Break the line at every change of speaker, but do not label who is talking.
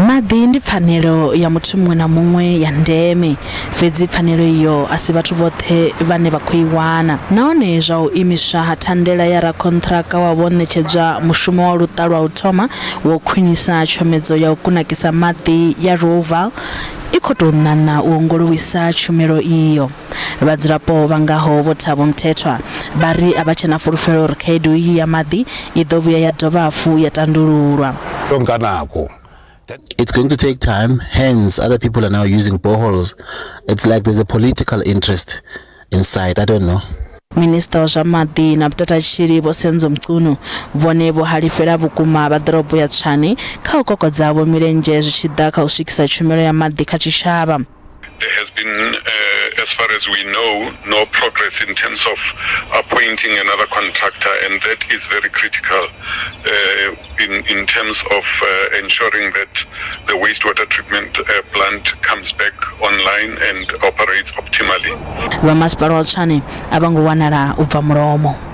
Madi ndi pfanelo ya muthu muṅwe na muṅwe ya ndeme, fhedzi pfanelo iyo asi vhathu vhoṱhe vhane vha khou i wana. Nahone zwa u imiswa ha thandela ya rakontraka wa vho netshedza mushumo wa luṱa lwa u thoma wo khwinisa tshomedzo ya u kunakisa maḓi ya Rooiwal i khou tou ṋaṋa u ongolosa tshumelo iyo. Vhadzulapo vha ngaho vho Thabo Mthethwa vha ri a vha tshena fulufhelo uri khaedu iyi ya maḓi i ḓo vhuya ya dovha hafhu ya tandululwa.
It's going to take time, hence other people are now using boreholes. It's like there's a political interest inside, I don't know.
Minister wa zwa maḓi na vhutatashiri vho Senzo Mchunu vhone vho halifhela vhukuma vha dorobo ya Tshwane kha u kokodza vho milenzhe zwi tshi ḓa kha u swikisa tshumelo ya maḓi kha tshitshavha.
There has been, as far as we know, no progress in terms of appointing another contractor, and that is very critical in terms of ensuring that the wastewater treatment plant comes back online and operates optimally.
Vha masipala wa Tshwane a vha ngo wanala u bva mulomo.